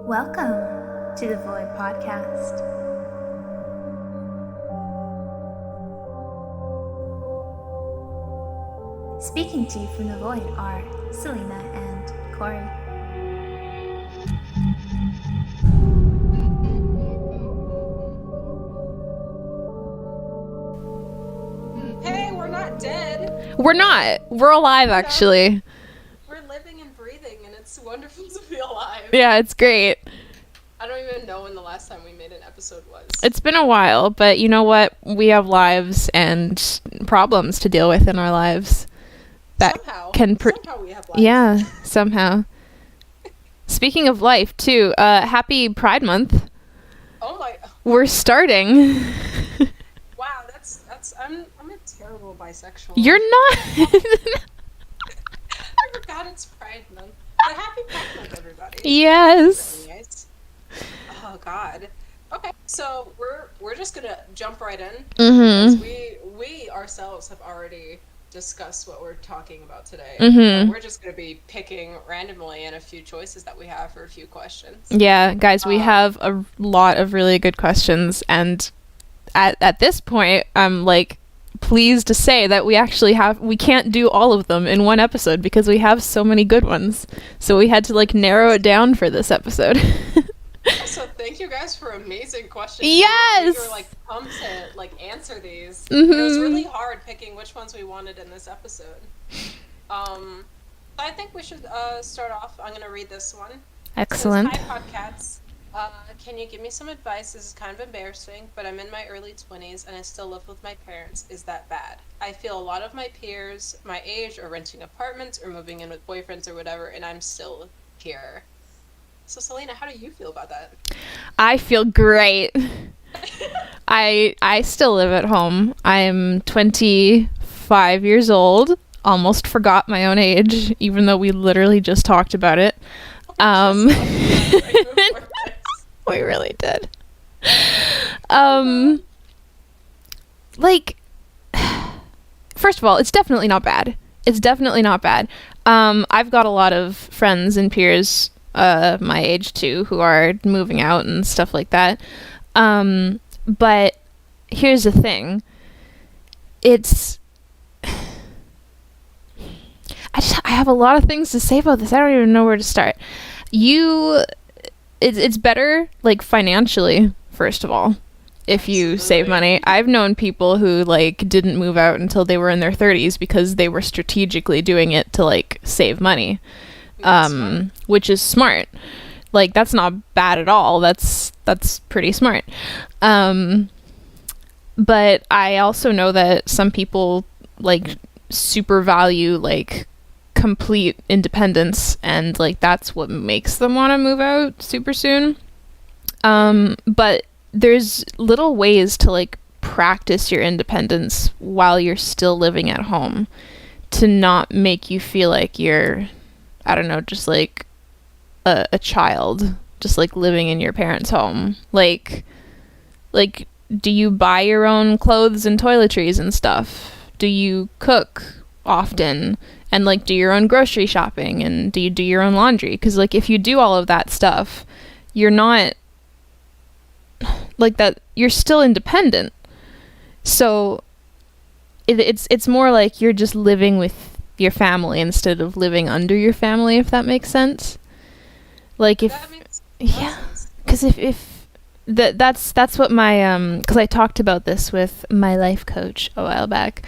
Welcome to the Void Podcast. Speaking to you from the Void are Selena and Kori. Hey, we're not dead. We're not. We're alive, actually. We're living and breathing, and it's wonderful to be alive. Yeah, it's great. I don't even know when the last time we made an episode was. It's been a while, but you know what? We have lives and problems to deal with in our lives. That somehow we have lives. Yeah, somehow. Speaking of life, too, happy Pride Month. Oh my. We're starting. Wow, that's I'm a terrible bisexual. You're not. I forgot it's Pride Month. But happy Pride Month, everybody. Yes. Nice. Oh God. Okay, so we're just gonna jump right in Mm-hmm. because we ourselves have already discussed what we're talking about today. Mm-hmm. We're just gonna be picking randomly and a few choices that we have for a few questions. Yeah, guys, we have a lot of really good questions, and at this point, I'm like pleased to say that we can't do all of them in one episode because we have so many good ones. So we had to like narrow it down for this episode. So thank you guys for amazing questions. Yes! We were like pumped to like answer these. Mm-hmm. It was really hard picking which ones we wanted in this episode. I think we should start off. I'm gonna read this one. Excellent. It says, hi Podcasts. Can you give me some advice? This is kind of embarrassing, but I'm in my early 20s and I still live with my parents. Is that bad? I feel a lot of my peers my age are renting apartments or moving in with boyfriends or whatever, and I'm still here. So Selena, how do you feel about that? I feel great. I still live at home. I'm 25 years old. Almost forgot my own age, even though we literally just talked about it. We really did. Like, first of all, it's definitely not bad. It's definitely not bad. I've got a lot of friends and peers my age too who are moving out and stuff like that. But here's the thing. I have a lot of things to say about this. I don't even know where to start. It's better, like, financially, first of all, if you save money. I've known people who, like, didn't move out until they were in their 30s because they were strategically doing it to, like, save money, which is smart. Like, that's not bad at all. That's pretty smart. But I also know that some people, like, super value, like, complete independence, and like that's what makes them want to move out super soon. But there's little ways to like practice your independence while you're still living at home to not make you feel like you're, I don't know, just like a child just like living in your parents' home. Like do you buy your own clothes and toiletries and stuff? Do you cook often? And, like, do your own grocery shopping, and do you do your own laundry? Because, like, if you do all of that stuff, you're not, like, that, you're still independent. So, it's more like you're just living with your family instead of living under your family, if that makes sense. Like, if, That makes yeah, sense. because if that's what my, because I talked about this with my life coach a while back,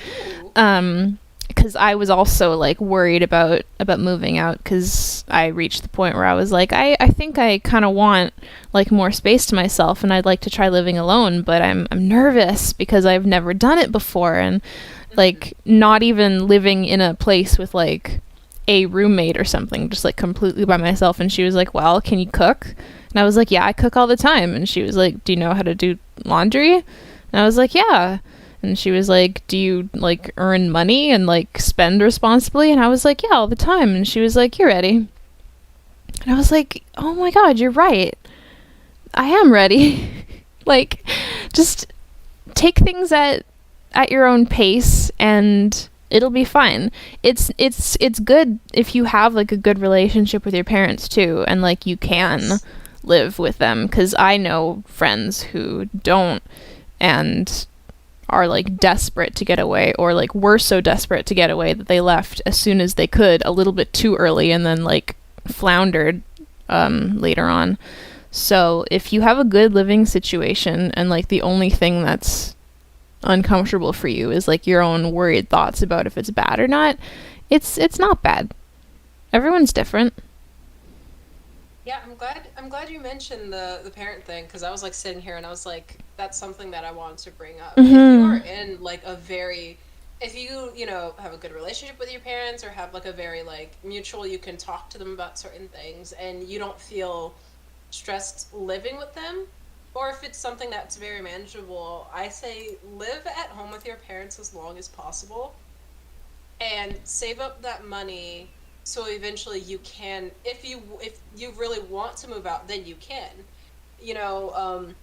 Ooh. because I was also like worried about moving out because I reached the point where I was like, I think I kind of want like more space to myself and I'd like to try living alone, but I'm nervous because I've never done it before, and like not even living in a place with like a roommate or something, just like completely by myself. And she was like, well, can you cook? And I was like, yeah, I cook all the time. And she was like, do you know how to do laundry? And I was like, yeah. And she was like, do you, like, earn money and, like, spend responsibly? And I was like, yeah, all the time. And she was like, you're ready. And I was like, oh my God, you're right. I am ready. Like, just take things at your own pace and it'll be fine. It's good if you have, like, a good relationship with your parents, too. And, like, you can live with them, because I know friends who don't and are like desperate to get away, or like were so desperate to get away that they left as soon as they could, a little bit too early, and then like floundered later on. So if you have a good living situation and like the only thing that's uncomfortable for you is like your own worried thoughts about if it's bad or not, it's not bad. Everyone's different. Yeah, I'm glad you mentioned the parent thing, because I was like sitting here and I was like, that's something that I wanted to bring up. If you are in like a very, if you know, have a good relationship with your parents, or have like a very like mutual, you can talk to them about certain things and you don't feel stressed living with them, or if it's something that's very manageable, I say live at home with your parents as long as possible and save up that money, so eventually you can, if you really want to move out, then you can. You know,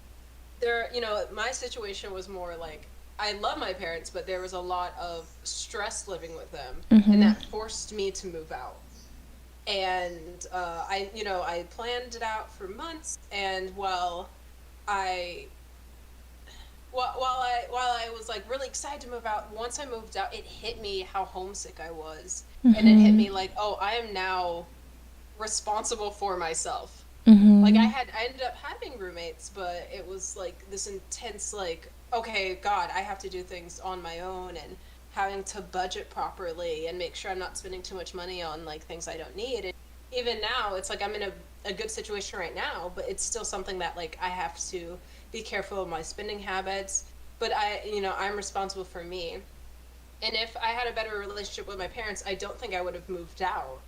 my situation was more like, I love my parents, but there was a lot of stress living with them, and that forced me to move out. And I planned it out for months, and I while I was like really excited to move out, once I moved out, it hit me how homesick I was, and it hit me like, oh, I am now responsible for myself. Like I ended up having roommates, but it was like this intense like, okay, God, I have to do things on my own, and having to budget properly and make sure I'm not spending too much money on like things I don't need. And even now, it's like I'm in a good situation right now, but it's still something that like I have to be careful of my spending habits. But I'm responsible for me. And if I had a better relationship with my parents, I don't think I would have moved out.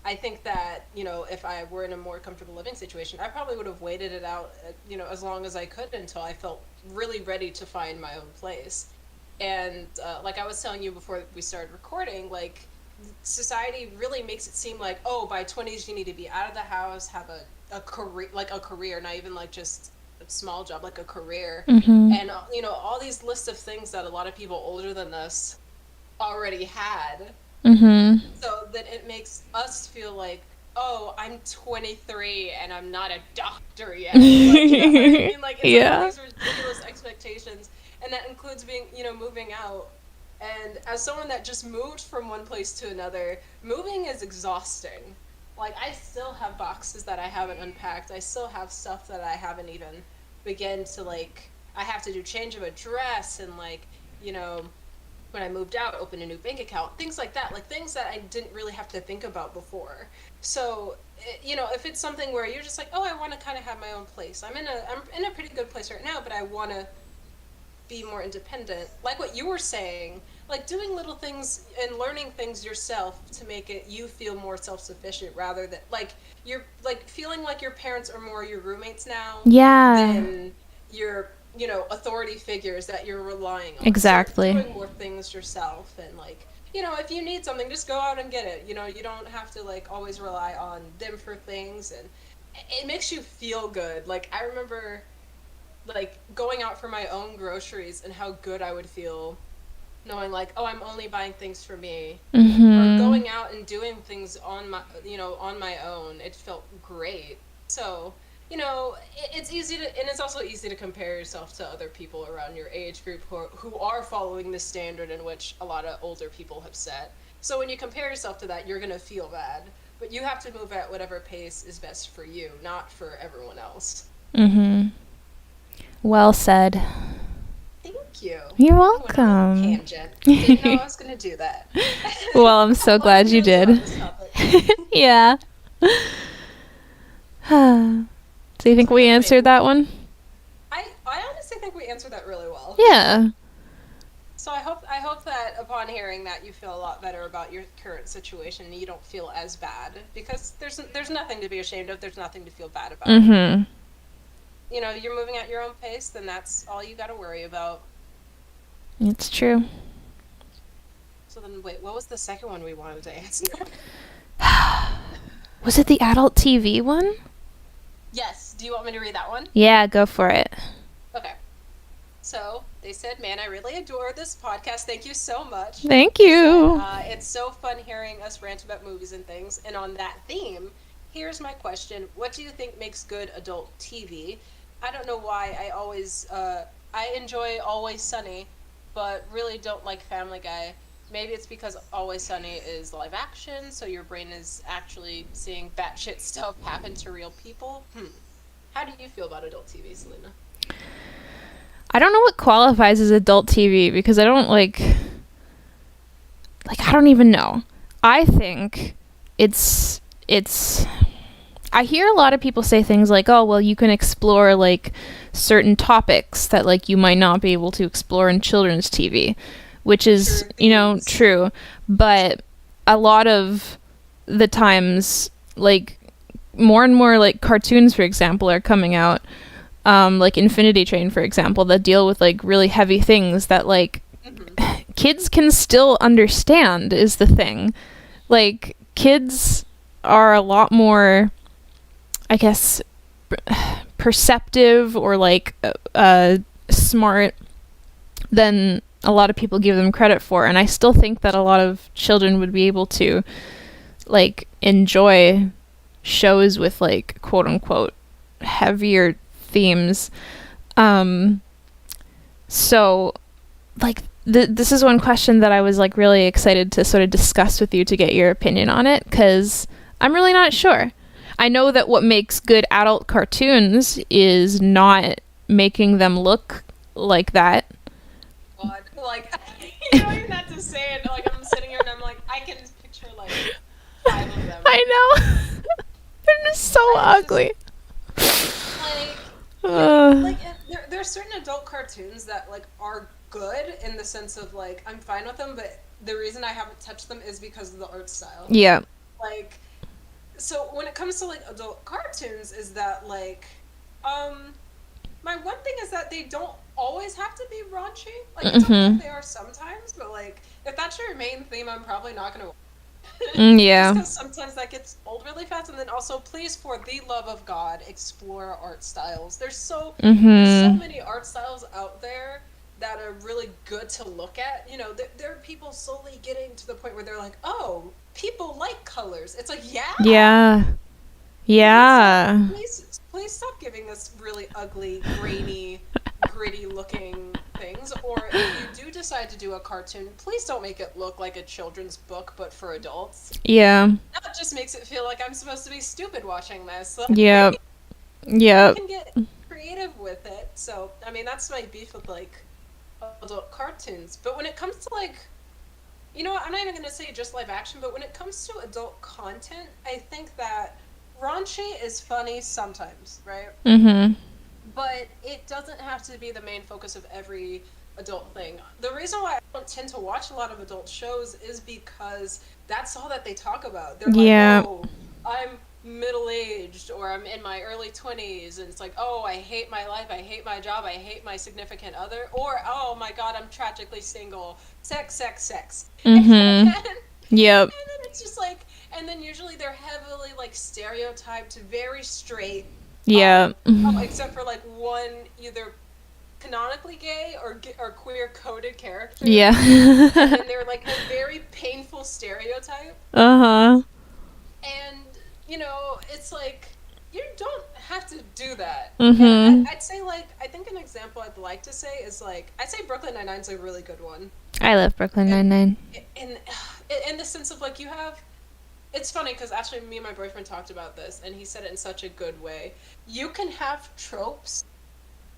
I think that, if I were in a more comfortable living situation, I probably would have waited it out, as long as I could, until I felt really ready to find my own place. And like I was telling you before we started recording, like society really makes it seem like, oh, by 20s you need to be out of the house, have a career, not even like just a small job, like a career. And all these lists of things that a lot of people older than us already had. So that it makes us feel like, oh, I'm 23 and I'm not a doctor yet. Like, you know what I mean? Like, it's all these ridiculous expectations, and that includes being, moving out. And as someone that just moved from one place to another, moving is exhausting. Like, I still have boxes that I haven't unpacked. I still have stuff that I haven't even begun to, like, I have to do change of address, and, like, when I moved out, open a new bank account, things like that, like things that I didn't really have to think about before. So, if it's something where you're just like, oh, I want to kind of have my own place. I'm in a pretty good place right now, but I want to be more independent. Like what you were saying, like doing little things and learning things yourself to make it you feel more self-sufficient, rather than like you're like feeling like your parents are more your roommates now. Yeah. Than your authority figures that you're relying on. Exactly. So doing more things yourself, and like, if you need something, just go out and get it. You don't have to like always rely on them for things, and it makes you feel good. Like I remember like going out for my own groceries and how good I would feel knowing like, oh, I'm only buying things for me. Or going out and doing things on my own. It felt great. So it's easy to, and it's also easy to compare yourself to other people around your age group who are following the standard in which a lot of older people have set. So when you compare yourself to that, you're going to feel bad. But you have to move at whatever pace is best for you, not for everyone else. Well said. Thank you. You're welcome. Tangent. Didn't know I was going to do that. Well, I'm so glad you did. Yeah. So you think we answered that one? I honestly think we answered that really well. Yeah. So I hope that upon hearing that you feel a lot better about your current situation and you don't feel as bad, because there's nothing to be ashamed of. There's nothing to feel bad about. You're moving at your own pace, then that's all you got to worry about. It's true. So then wait, what was the second one we wanted to answer? Was it the adult TV one? Yes. Do you want me to read that one? Yeah, go for it. Okay. So they said, man, I really adore this podcast. Thank you so much. Thank you. It's so fun hearing us rant about movies and things. And on that theme, here's my question. What do you think makes good adult TV? I don't know why I enjoy Always Sunny, but really don't like Family Guy. Maybe it's because Always Sunny is live action, so your brain is actually seeing batshit stuff happen to real people. How do you feel about adult TV, Selena? I don't know what qualifies as adult TV because I don't I don't even know. I think it's I hear a lot of people say things like, "Oh, well, you can explore like certain topics that like you might not be able to explore in children's TV," which is, true. But a lot of the times, like more and more like cartoons, for example, are coming out, like Infinity Train, for example, that deal with like really heavy things that like kids can still understand is the thing. Like kids are a lot more, I guess, perceptive or like smart than a lot of people give them credit for, and I still think that a lot of children would be able to like enjoy shows with like quote unquote heavier themes. So like this is one question that I was like really excited to sort of discuss with you to get your opinion on it, because I'm really not sure. I know that what makes good adult cartoons is not making them look like that. God, like, you don't even have to say it. Like, I'm sitting here and I'm like, I can picture like 5 of them. I know. They're just so ugly. There's certain adult cartoons that like are good in the sense of like I'm fine with them, but the reason I haven't touched them is because of the art style. Yeah. Like, so when it comes to like adult cartoons, is that like, my one thing is that they don't always have to be raunchy. Like, it's okay if they are sometimes, but like if that's your main theme, I'm probably not gonna. Yeah. Just because sometimes that gets old really fast, and then also, please, for the love of God, explore art styles. There's so many art styles out there that are really good to look at. You know, there are people slowly getting to the point where they're like, oh, people like colors. It's like, yeah. Yeah. Please stop giving us really ugly, grainy, gritty looking things. Or if you do decide to do a cartoon, please don't make it look like a children's book, but for adults. Yeah. That just makes it feel like I'm supposed to be stupid watching this. Like, Yep. You can get creative with it. So, I mean, that's my beef with, like, adult cartoons. But when it comes to, like, you know what, I'm not even going to say just live action, but when it comes to adult content, I think that raunchy is funny sometimes, right? But it doesn't have to be the main focus of every adult thing. The reason why I don't tend to watch a lot of adult shows is because that's all that they talk about. They're like, oh, I'm middle-aged, or I'm in my early 20s, and it's like, oh, I hate my life, I hate my job, I hate my significant other, or, oh my god, I'm tragically single, sex. And then it's just like, and then usually they're heavily like stereotyped, very straight. Except for like one either canonically gay or queer coded character. Yeah. And they're like a very painful stereotype. Uh-huh. And, you know, it's like, you don't have to do that. I'd say, like, I think an example I'd like to say is, like, I'd say Brooklyn Nine-Nine's a really good one. I love Brooklyn Nine-Nine. In the sense of, like, you have... It's funny, because actually me and my boyfriend talked about this, and he said it in such a good way. You can have tropes,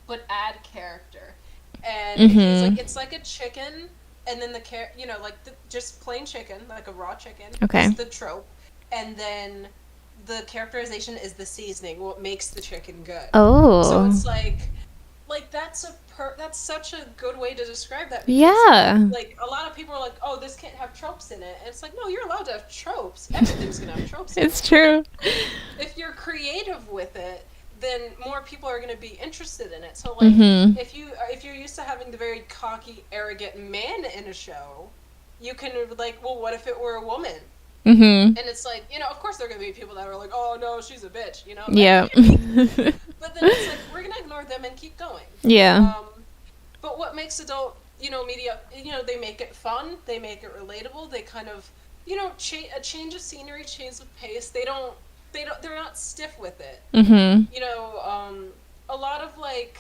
but add character. And it's like a chicken, and then just plain chicken, like a raw chicken, is the trope. And then the characterization is the seasoning, what makes the chicken good. Oh. So it's like that's such a good way to describe that. Yeah. Like, a lot of people are like, oh, this can't have tropes in it. And it's like, no, you're allowed to have tropes. Everything's going to have tropes in it. It's true. If you're creative with it, then more people are going to be interested in it. So, like, if you're used to having the very cocky, arrogant man in a show, you can, like, well, what if it were a woman? And it's like, you know, of course there are going to be people that are like, oh, no, she's a bitch, you know? Yeah. But then it's like, we're going to ignore them and keep going. Yeah. But what makes adult, you know, media, you know, they make it fun, they make it relatable, they kind of, you know, a change of scenery, change of pace. They don't they're not stiff with it. Mhm. You know, a lot of like,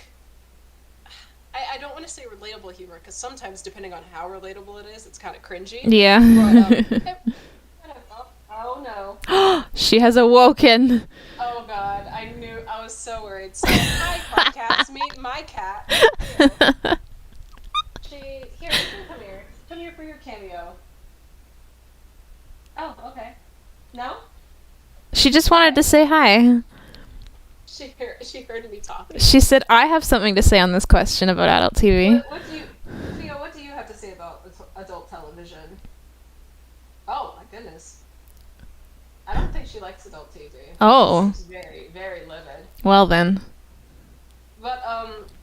I don't want to say relatable humor because sometimes depending on how relatable it is, it's kind of cringy. Yeah. But, oh no. She has awoken. Oh god, I was so worried. So, hi podcast, meet my cat. Here, you can come here. Come here for your cameo. Oh, okay. No? She just wanted to say hi. She heard me talking. She said, "I have something to say on this question about adult TV." What do you have to say about adult television? Oh my goodness. I don't think she likes adult TV. Oh. She's very, very livid. Well then. But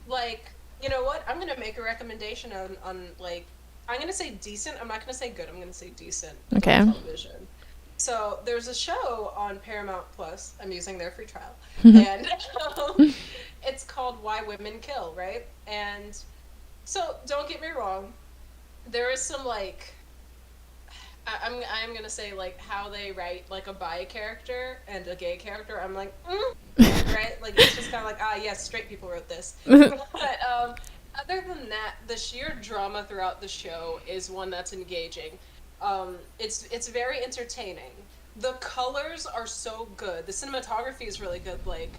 like, you know what? I'm gonna make a recommendation on like, I'm gonna say decent. I'm not gonna say good. I'm gonna say decent. Okay. Television. So there's a show on Paramount Plus. I'm using their free trial, and it's called Why Women Kill, right? And so don't get me wrong, there is some like, I'm gonna say like how they write like a bi character and a gay character. I'm like, right? Like it's just kind of like, yes, straight people wrote this. But other than that, the sheer drama throughout the show is one that's engaging. It's very entertaining. The colors are so good. The cinematography is really good. Like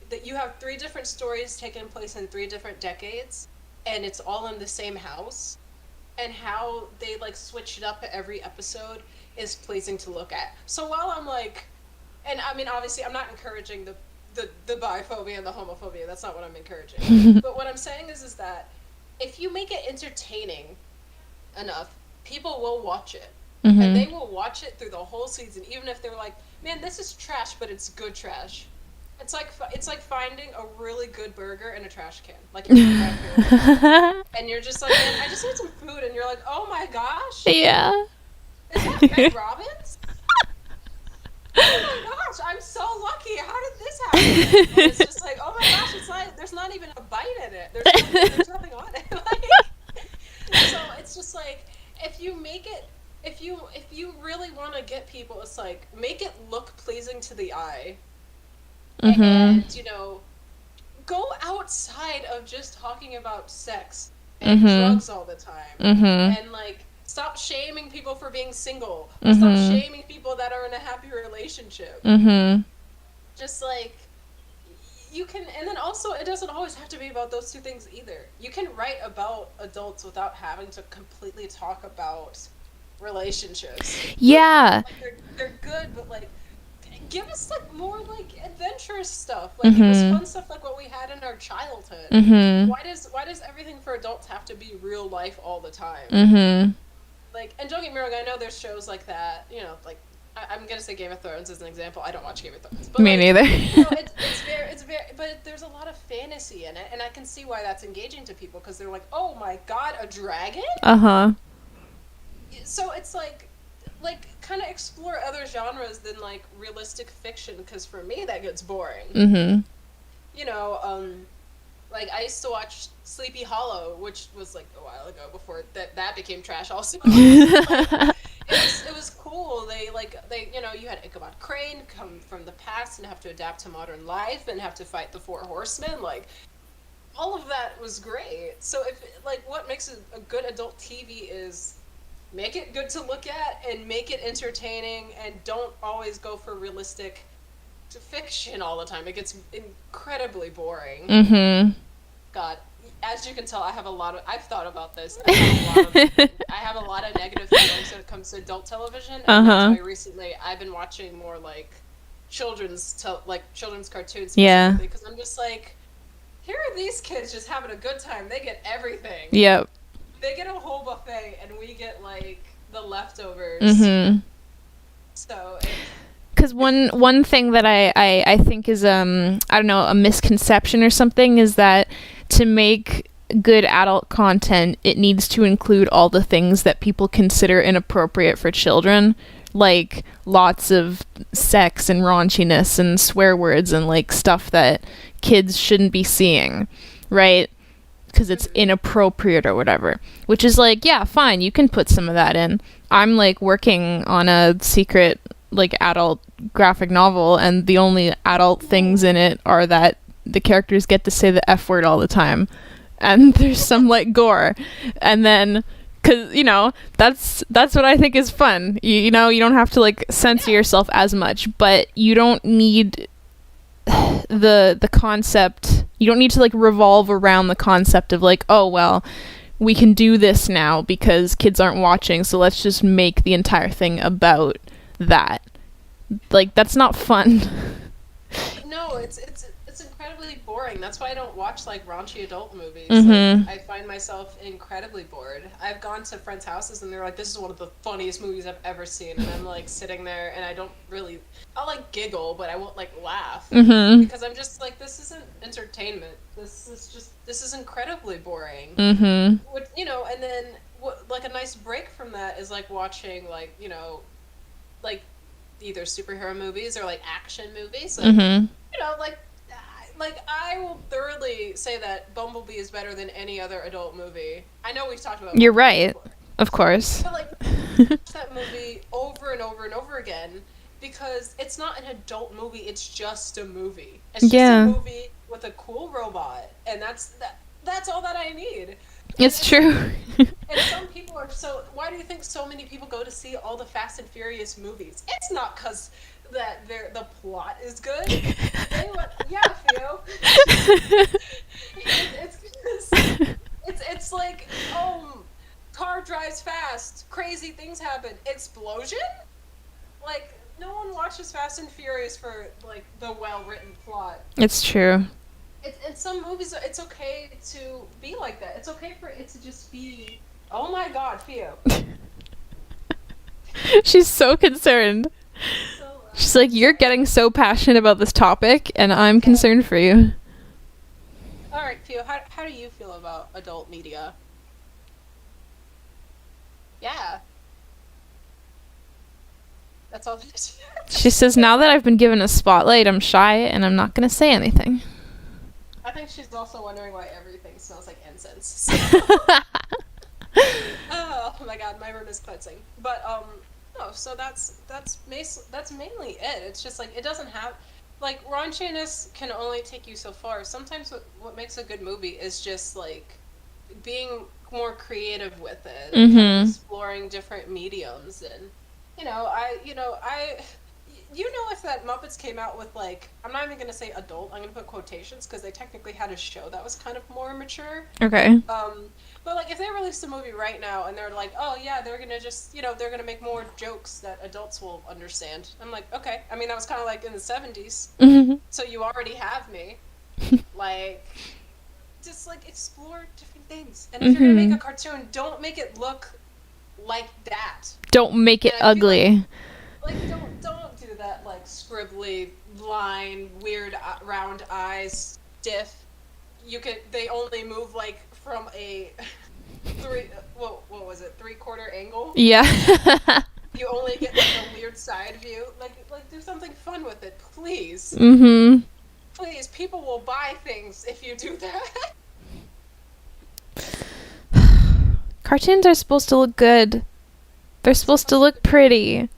that, you have 3 different stories taking place in 3 different decades, and it's all in the same house. And how they like switch it up every episode is pleasing to look at. So while I'm like, and I mean obviously I'm not encouraging the biphobia and the homophobia. That's not what I'm encouraging. But what I'm saying is that if you make it entertaining enough, people will watch it. Mm-hmm. And they will watch it through the whole season, even if they're like, man, this is trash, but it's good trash. It's like finding a really good burger in a trash can. Like, you're and you're just like, man, I just need some food, and you're like, oh my gosh. Yeah. Is that Red Robin's? Oh my gosh, I'm so lucky. How did this happen? And it's just like, oh my gosh, it's like there's not even a bite in it. There's nothing on it. Like, so it's just like, if you make it, if you really want to get people, it's like, make it look pleasing to the eye. Mm-hmm. And, you know, go outside of just talking about sex and Mm-hmm. drugs all the time. Mm-hmm. And, like, stop shaming people for being single. Or Mm-hmm. stop shaming people that are in a happy relationship. Mm-hmm. Just, like, you can, and then also, it doesn't always have to be about those 2 things either. You can write about adults without having to completely talk about relationships. Yeah. Like, they're good, but, like, give us like more like adventurous stuff. Like give us fun stuff like what we had in our childhood. Mm-hmm. Why does everything for adults have to be real life all the time? Mm-hmm. Like, and don't get me wrong, I know there's shows like that. You know, like I'm gonna say Game of Thrones as an example. I don't watch Game of Thrones, but Me like, neither. You know, it's very, but there's a lot of fantasy in it, and I can see why that's engaging to people because they're like, oh my god, a dragon. Uh-huh. So it's like kind of explore other genres than like realistic fiction, because for me that gets boring. Mm-hmm. You know, like I used to watch Sleepy Hollow, which was like a while ago before that became trash also. Like, it was cool. They you know, you had Ichabod Crane come from the past and have to adapt to modern life and have to fight the 4 horsemen. Like, all of that was great. So if like what makes a good adult TV is make it good to look at and make it entertaining, and don't always go for realistic fiction all the time. It gets incredibly boring. Mm-hmm. God, as you can tell, I've thought about this. I have a lot of negative feelings when it comes to adult television. And that's why recently I've been watching more like children's cartoons. Yeah. Because I'm just like, here are these kids just having a good time. They get everything. Yep. They get a whole buffet, and we get like the leftovers. Mm-hmm. So, because one thing that I think is I don't know, a misconception or something, is that to make good adult content, it needs to include all the things that people consider inappropriate for children, like lots of sex and raunchiness and swear words and like stuff that kids shouldn't be seeing, right? Because it's inappropriate or whatever, which is like, yeah, fine, you can put some of that in. I'm like working on a secret like adult graphic novel, and the only adult things in it are that the characters get to say the F word all the time, and there's some like gore, and then because that's what I think is fun. You know, you don't have to like censor yourself as much, but you don't need the concept. You don't need to like revolve around the concept of like, oh well, we can do this now because kids aren't watching, so let's just make the entire thing about that. Like, that's not fun. No, it's incredibly boring. That's why I don't watch like raunchy adult movies. Mm-hmm. Like, I find myself incredibly bored. I've gone to friends' houses and they're like, "This is one of the funniest movies I've ever seen," and I'm like sitting there and I'll like giggle, but I won't like laugh because I'm just like, this isn't entertainment. This is incredibly boring. Mm-hmm. And then like a nice break from that is like watching like like either superhero movies or like action movies. Like, like I will thoroughly say that Bumblebee is better than any other adult movie. I know we've talked about You're Bumblebee right. before. Of course. But like watch that movie over and over and over again because it's not an adult movie, it's just a movie. It's just a movie with a cool robot, and that's all that I need. It's true. And some people are why do you think so many people go to see all the Fast and Furious movies? It's not because that the plot is good. Yeah, Theo. It's like, car drives fast, crazy things happen, explosion? Like, no one watches Fast and Furious for like the well-written plot. It's true. In some movies, it's okay to be like that. It's okay for it to just be, oh my god, Theo. She's so concerned. She's like, you're getting so passionate about this topic, and I'm concerned for you. Alright, Theo, how do you feel about adult media? Yeah. That's all. She says, now that I've been given a spotlight, I'm shy, and I'm not going to say anything. I think she's also wondering why everything smells like incense. Oh my god, my room is cleansing. But no, so that's mainly it. It's just like it doesn't have like raunchiness can only take you so far. Sometimes what makes a good movie is just like being more creative with it, and kind of exploring different mediums, and if that Muppets came out with like, I'm not even gonna say adult, I'm gonna put quotations because they technically had a show that was kind of more mature. Okay. But like if they released a movie right now and they're like, oh yeah, they're gonna just they're gonna make more jokes that adults will understand. I'm like, okay. I mean that was kind of like in the 70s, so you already have me. Like, just like explore different things. And if you're gonna make a cartoon, don't make it look like that. Don't make it ugly. Like don't do that like scribbly line, weird round eyes, stiff. They only move like from a what was it, 3/4 angle? Yeah. You only get like a weird side view. Like do something fun with it, please. Please, people will buy things if you do that. Cartoons are supposed to look good. They're supposed to look pretty.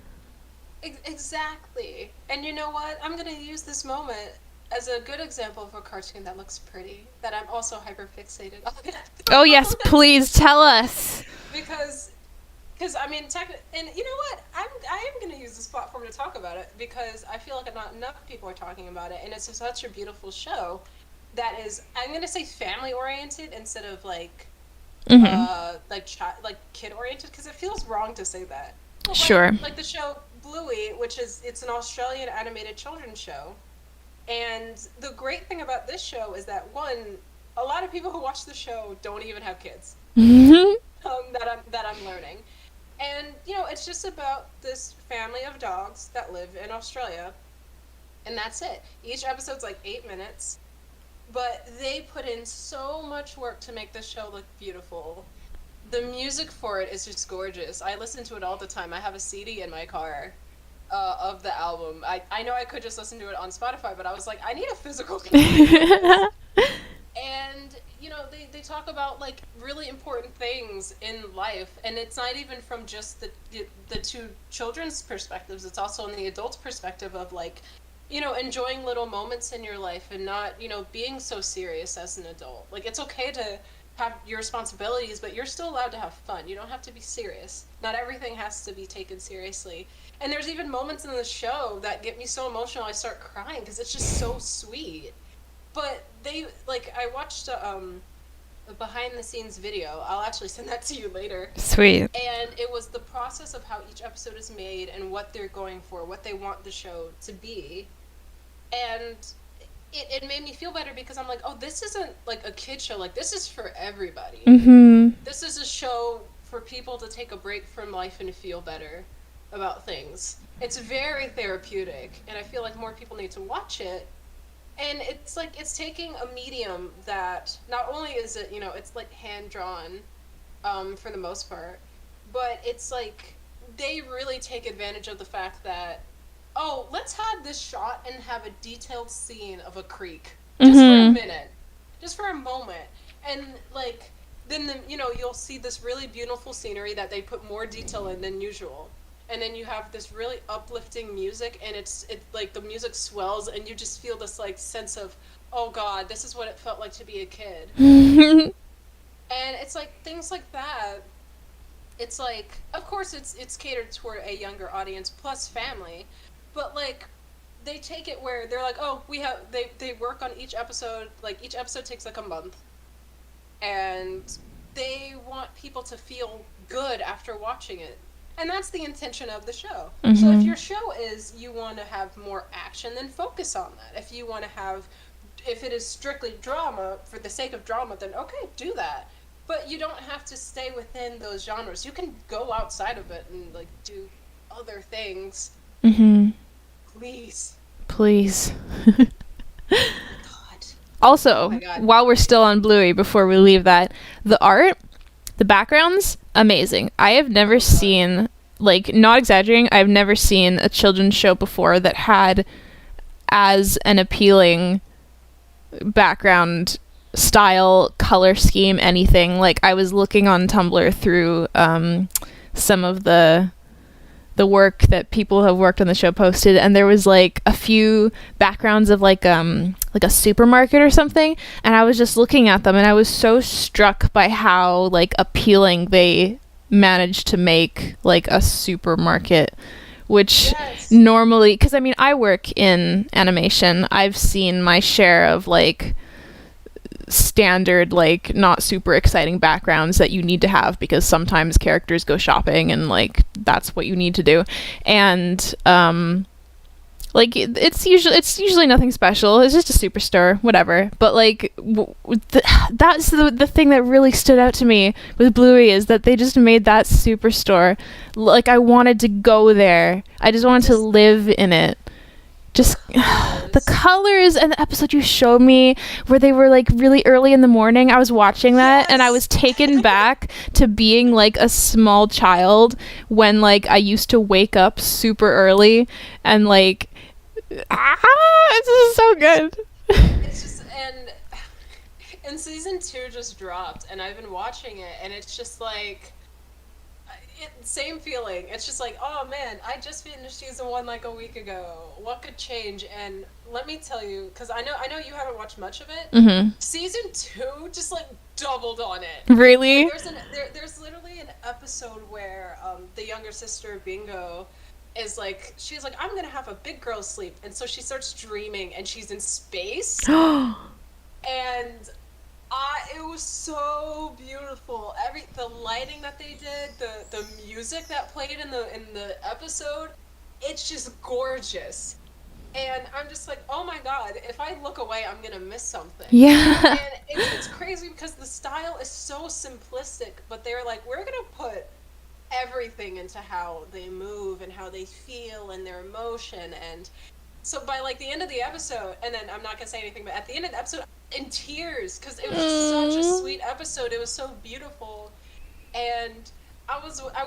Exactly. And you know what? I'm going to use this moment as a good example of a cartoon that looks pretty, that I'm also hyper-fixated on. Oh yes, please tell us. Because I mean, and you know what? I am going to use this platform to talk about it because I feel like not enough people are talking about it, and it's such a beautiful show that is, I'm going to say family-oriented instead of like kid-oriented, because it feels wrong to say that. But sure. Like the show Bluey, it's an Australian animated children's show, and the great thing about this show is that a lot of people who watch the show don't even have kids. That I'm learning, and it's just about this family of dogs that live in Australia, and that's it. Each episode's like 8 minutes. But they put in so much work to make this show look beautiful. The music for it is just gorgeous. I listen to it all the time. I have a CD in my car of the album. I know I could just listen to it on Spotify, but I was like, I need a physical copy. And they talk about like really important things in life, and it's not even from just the two children's perspectives. It's also in the adult's perspective of like, enjoying little moments in your life and not, being so serious as an adult. Like, it's okay to have your responsibilities, but you're still allowed to have fun. You don't have to be serious. Not everything has to be taken seriously. And there's even moments in the show that get me so emotional I start crying because it's just so sweet. But I watched a behind the scenes video. I'll actually send that to you later. Sweet. And it was the process of how each episode is made and what they're going for, what they want the show to be. And it made me feel better because I'm like, oh, this isn't like a kid show. Like, this is for everybody. Mm-hmm. This is a show for people to take a break from life and feel better about things. It's very therapeutic, and I feel like more people need to watch it. And it's like, it's taking a medium that not only is it, it's like hand-drawn for the most part, but it's like they really take advantage of the fact that, oh, let's have this shot and have a detailed scene of a creek. Just for a minute. Just for a moment. And, like, then, you'll see this really beautiful scenery that they put more detail in than usual. And then you have this really uplifting music, and it's like the music swells, and you just feel this, like, sense of, oh, God, this is what it felt like to be a kid. And it's, like, things like that. It's, like, of course it's catered toward a younger audience plus family. But, like, they take it where they're like, oh, they work on each episode, like, each episode takes, like, a month. And they want people to feel good after watching it. And that's the intention of the show. Mm-hmm. So if your show is you want to have more action, then focus on that. If you want to if it is strictly drama, for the sake of drama, then okay, do that. But you don't have to stay within those genres. You can go outside of it and, like, do other things. Mm-hmm. Please. God. Also, while we're still on Bluey, before we leave that, the art, the backgrounds, amazing. I have never seen, like, not exaggerating, I've never seen a children's show before that had as an appealing background style, color scheme, anything. Like, I was looking on Tumblr through some of the work that people have worked on the show posted, and there was like a few backgrounds of like a supermarket or something, and I was just looking at them and I was so struck by how like appealing they managed to make like a supermarket, which normally, because I mean I work in animation, I've seen my share of like standard, like not super exciting backgrounds that you need to have because sometimes characters go shopping and like that's what you need to do, and like it's usually nothing special, it's just a superstore, whatever. But like that's the thing that really stood out to me with Bluey, is that they just made that superstore like I wanted to go there, I just wanted to live in it. Just the colors, and the episode you showed me where they were like really early in the morning, I was watching that and I was taken back to being like a small child when like I used to wake up super early and like it's just so good. It's just, and season 2 just dropped and I've been watching it, and it's just like same feeling. It's just like, oh man, I just finished season 1 like a week ago. What could change? And let me tell you, because I know you haven't watched much of it. Mm-hmm. Season 2 just like doubled on it. Really? Like, there's literally an episode where the younger sister Bingo is like, she's like, I'm gonna have a big girl sleep, and so she starts dreaming and she's in space. And it was so beautiful. The lighting that they did, the music that played in the episode, it's just gorgeous. And I'm just like, oh my god, if I look away, I'm gonna miss something. Yeah. And it's crazy because the style is so simplistic, but they're like, we're gonna put everything into how they move and how they feel and their emotion. And so by like the end of the episode, and then I'm not gonna say anything, but at the end of the episode, in tears, because it was just such a sweet episode. It was so beautiful, and I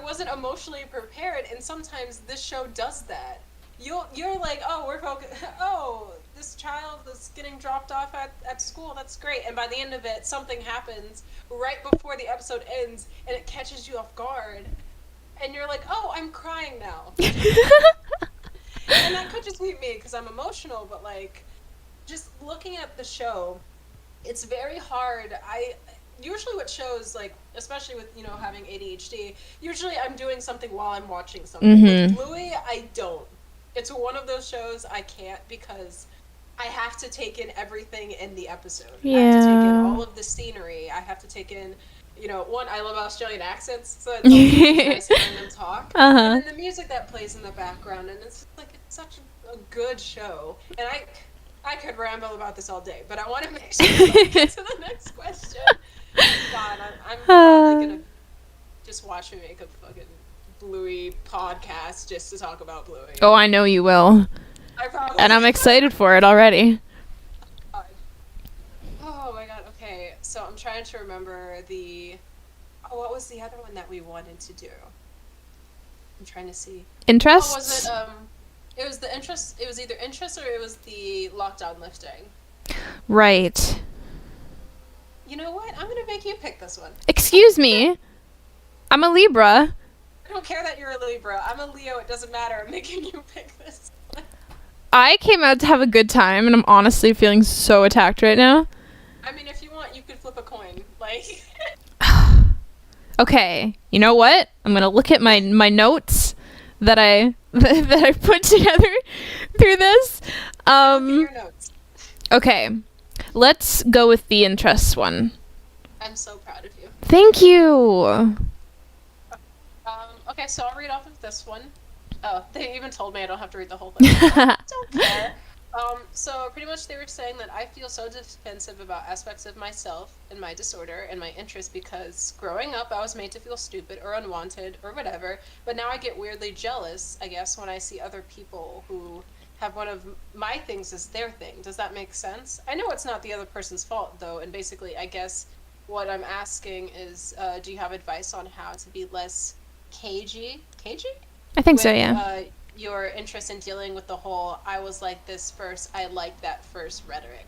wasn't emotionally prepared, and sometimes this show does that. you're like, oh, we're focused. Oh, this child is getting dropped off at school. That's great. And by the end of it, something happens right before the episode ends, and it catches you off guard, and you're like, oh, I'm crying now. And that could just be me because I'm emotional, but like, just looking at the show, it's very hard. I usually with shows, like especially with having ADHD, usually I'm doing something while I'm watching something. With Bluey, I don't. It's one of those shows I can't because I have to take in everything in the episode. Yeah. I have to take in all of the scenery. I have to take in, one, I love Australian accents, so it's always nice hearing them talk. And then the music that plays in the background, and it's like it's such a good show. And I could ramble about this all day, but I want to make sure I get to the next question. God, I'm probably gonna just watch me make a fucking Bluey podcast just to talk about Bluey. Oh, I know you will. And I'm excited for it already. Oh my god, okay. So I'm trying to remember what was the other one that we wanted to do? I'm trying to see. Interests? Oh, was it was the interest, it was either interest or it was the lockdown lifting. Right. You know what? I'm gonna make you pick this one. Excuse me. I'm a Libra. I don't care that you're a Libra. I'm a Leo. It doesn't matter. I'm making you pick this one. I came out to have a good time, and I'm honestly feeling so attacked right now. I mean, if you want, you could flip a coin. Like. Okay. You know what? I'm gonna look at my notes that I that I put together through this. Look at your notes. Okay. Let's go with the interests one. I'm so proud of you. Thank you. Okay, so I'll read off of this one. Oh, they even told me I don't have to read the whole thing. Don't care. So pretty much they were saying that I feel so defensive about aspects of myself and my disorder and my interests because growing up I was made to feel stupid or unwanted or whatever, but now I get weirdly jealous, I guess, when I see other people who have one of my things as their thing. Does that make sense? I know it's not the other person's fault though, and basically I guess what I'm asking is, do you have advice on how to be less cagey? I think so, yeah. Your interest in dealing with the whole I was like this first, I like that first rhetoric.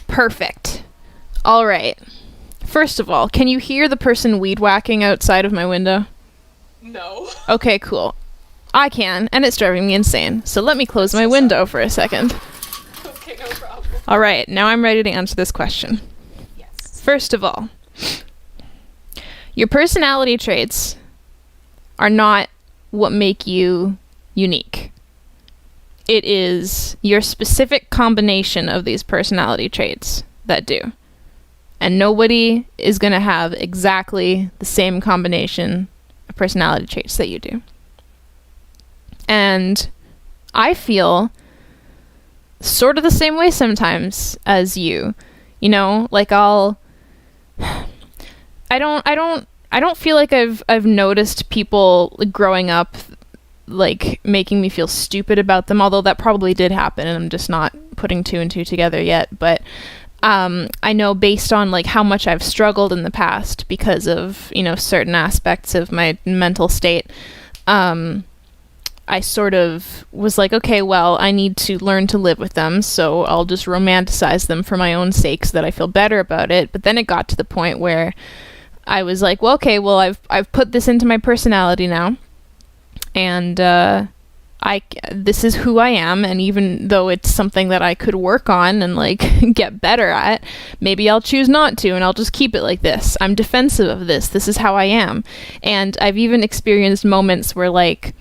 Perfect. All right. First of all, can you hear the person weed whacking outside of my window? No. Okay, cool. I can, and it's driving me insane. So let me close my window for a second. Okay, no problem. All right, now I'm ready to answer this question. Yes. First of all, your personality traits are not what make you unique. It is your specific combination of these personality traits that do. And nobody is going to have exactly the same combination of personality traits that you do. And I feel sort of the same way sometimes as you. You know, like I don't feel like I've noticed people growing up like making me feel stupid about them, although that probably did happen and I'm just not putting two and two together yet. But I know based on like how much I've struggled in the past because of, certain aspects of my mental state, I sort of was like, okay, well, I need to learn to live with them, so I'll just romanticize them for my own sake so that I feel better about it. But then it got to the point where I was like, well, okay, well, I've put this into my personality now, and this is who I am, and even though it's something that I could work on and like get better at, maybe I'll choose not to, and I'll just keep it like this. I'm defensive of this. This is how I am. And I've even experienced moments where like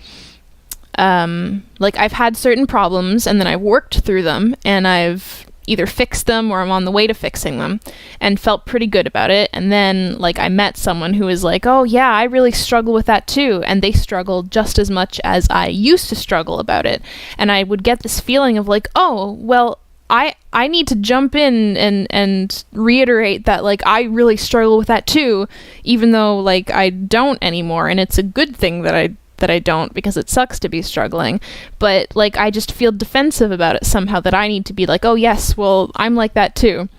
I've had certain problems and then I've worked through them and I've either fixed them or I'm on the way to fixing them and felt pretty good about it. And then like I met someone who was like, oh yeah, I really struggle with that too. And they struggled just as much as I used to struggle about it. And I would get this feeling of like, oh, well, I need to jump in and reiterate that like I really struggle with that too, even though like I don't anymore. And it's a good thing that I don't, because it sucks to be struggling, but like I just feel defensive about it somehow, that I need to be like, oh yes, well, I'm like that too.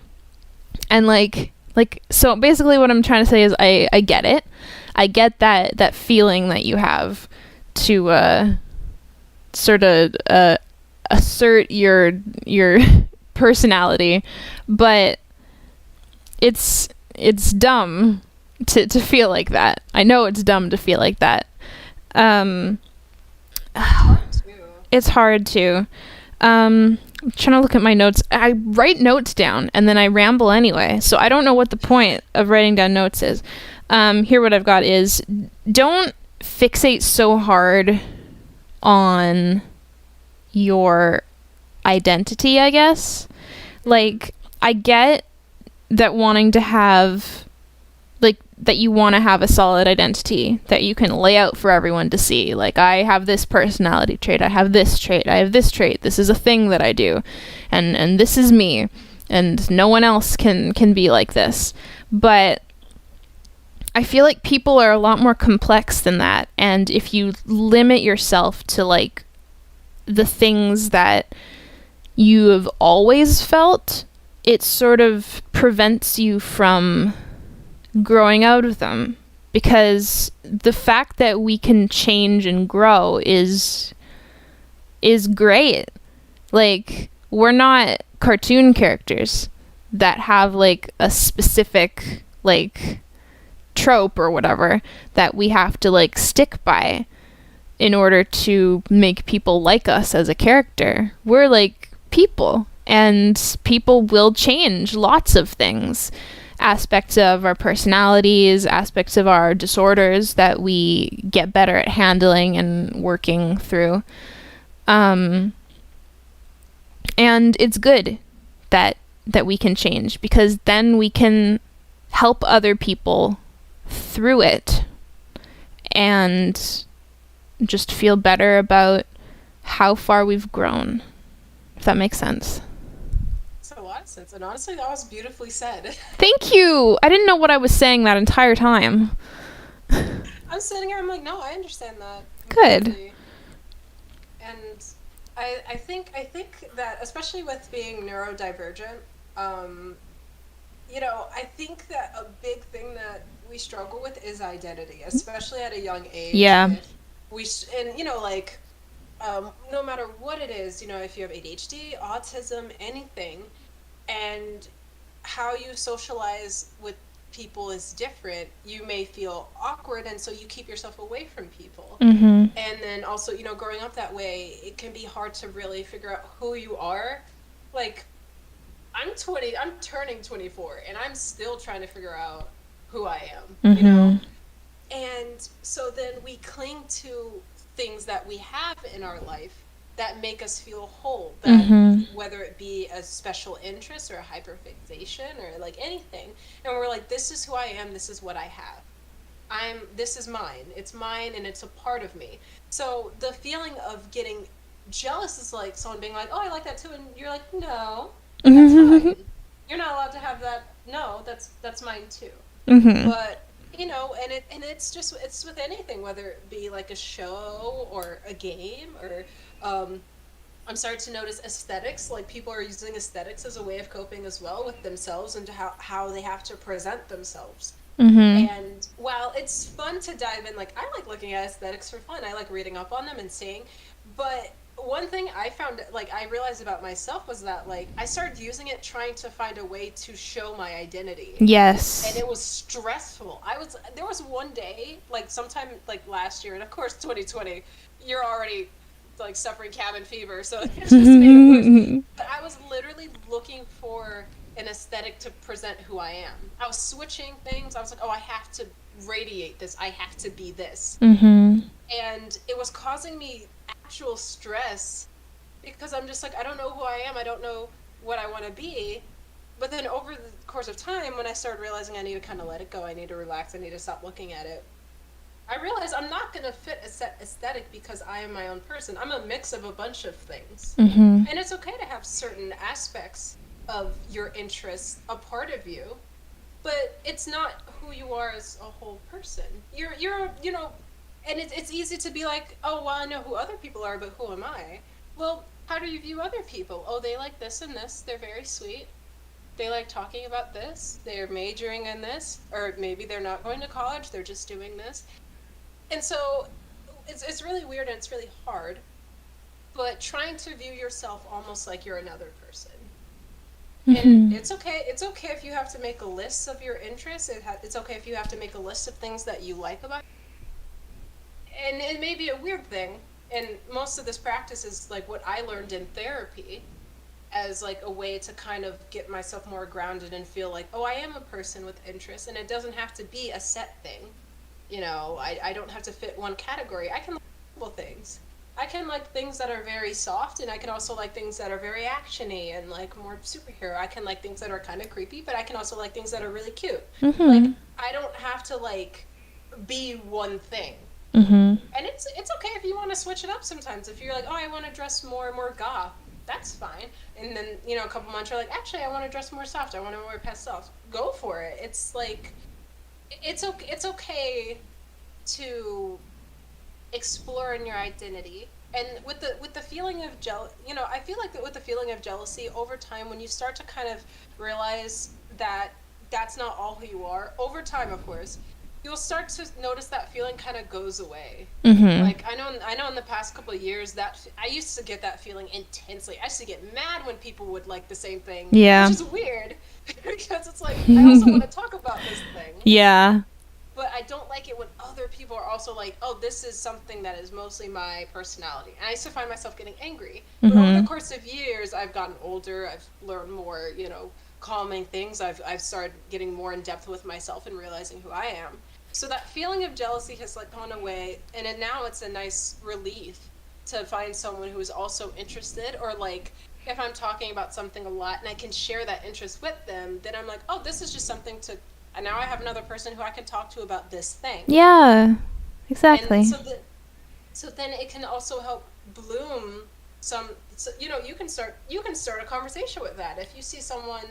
And like so basically what I'm trying to say is I get it. I get that feeling that you have to sort of assert your personality, but it's dumb to feel like that. I know it's dumb to feel like that. It's hard to. I'm trying to look at my notes. I write notes down and then I ramble anyway. So I don't know what the point of writing down notes is. Here what I've got is, don't fixate so hard on your identity, I guess. Like, I get that wanting to have, like, that you want to have a solid identity that you can lay out for everyone to see. Like, I have this personality trait, I have this trait, I have this trait, this is a thing that I do, and this is me, and no one else can be like this. But I feel like people are a lot more complex than that, and if you limit yourself to, like, the things that you have always felt, it sort of prevents you from growing out of them, because the fact that we can change and grow is great. Like, we're not cartoon characters that have, like, a specific, like, trope or whatever that we have to, like, stick by in order to make people like us as a character. We're, like, people, and people will change lots of things. Aspects of our personalities, aspects of our disorders that we get better at handling and working through. And it's good that we can change, because then we can help other people through it and just feel better about how far we've grown, if that makes sense. A lot of sense, and honestly that was beautifully said. Thank you. I didn't know what I was saying that entire time. I'm sitting here, I'm like, no, I understand that Good. completely. And I think that, especially with being neurodivergent, I think that a big thing that we struggle with is identity, especially at a young age. Yeah. No matter what it is, if you have ADHD, autism, anything, and how you socialize with people is different, you may feel awkward, and so you keep yourself away from people. Mm-hmm. And then also, growing up that way, it can be hard to really figure out who you are. Like, I'm turning 24, and I'm still trying to figure out who I am, Mm-hmm. And so then we cling to things that we have in our life that make us feel whole, that Mm-hmm. whether it be a special interest or a hyperfixation or like anything, and we're like, this is who I am, this is what I have, this is mine, it's mine, and it's a part of me. So the feeling of getting jealous is like someone being like, oh, I like that too, and you're like, no, that's mine. You're not allowed to have that. No, that's mine too. Mm-hmm. But it's with anything, whether it be like a show or a game, or I'm starting to notice aesthetics. Like, people are using aesthetics as a way of coping as well with themselves, and to how they have to present themselves. Mm-hmm. And while it's fun to dive in, like, I like looking at aesthetics for fun, I like reading up on them and seeing, but one thing I found, like, I realized about myself was that, like, I started using it trying to find a way to show my identity. Yes. And it was stressful. There was one day, like, sometime, like, last year, and of course 2020, you're already, like, suffering cabin fever, so it just made it worse. But I was literally looking for an aesthetic to present who I am. I was switching things. I was like, oh, I have to radiate this. I have to be this. Mm-hmm. And it was causing me actual stress, because I'm just like, I don't know who I am. I don't know what I want to be. But then over the course of time, when I started realizing I need to kind of let it go, I need to relax, I need to stop looking at it, I realized I'm not going to fit a set aesthetic because I am my own person. I'm a mix of a bunch of things. Mm-hmm. And it's okay to have certain aspects of your interests a part of you, but it's not who you are as a whole person. You're and it's easy to be like, oh, well, I know who other people are, but who am I? Well, how do you view other people? Oh, they like this and this. They're very sweet. They like talking about this. They're majoring in this. Or maybe they're not going to college. They're just doing this. And so it's really weird, and it's really hard. but trying to view yourself almost like you're another person. And Mhm. it's okay. It's okay if you have to make a list of your interests. It's okay if you have to make a list of things that you like about. And it may be a weird thing. And most of this practice is like what I learned in therapy as like a way to kind of get myself more grounded and feel like, oh, I am a person with interests, and it doesn't have to be a set thing. I don't have to fit one category. I can like multiple things. I can like things that are very soft, and I can also like things that are very actiony and like more superhero. I can like things that are kind of creepy, but I can also like things that are really cute. Like Mhm. I don't have to like be one thing. Mhm. And it's okay if you want to switch it up sometimes. If you're like, oh, I want to dress more goth, that's fine. And then a couple months you're like, actually, I want to dress more soft. I want to wear pastels. Go for it. It's like it's okay. It's okay to explore in your identity. And with the feeling of I feel like that with the feeling of jealousy over time, when you start to kind of realize that that's not all who you are, over time, of course, you'll start to notice that feeling kind of goes away. Mhm. Like I know in the past couple of years that I used to get that feeling intensely. I used to get mad when people would like the same thing, which Yeah. is weird because it's like I also want to talk about this thing, Yeah. but I don't like it when other people are also like, oh, this is something that is mostly my personality. And I used to find myself getting angry. But over the Mhm. course of years, I've gotten older. I've learned more, calming things. I've started getting more in depth with myself and realizing who I am. So that feeling of jealousy has like gone away, and now it's a nice relief to find someone who is also interested, or like if I'm talking about something a lot and I can share that interest with them, then I'm like, oh, this is just something to, and now I have another person who I can talk to about this thing. Yeah. And Exactly. so then it can also help bloom some, so, you can start a conversation with that. If you see someone,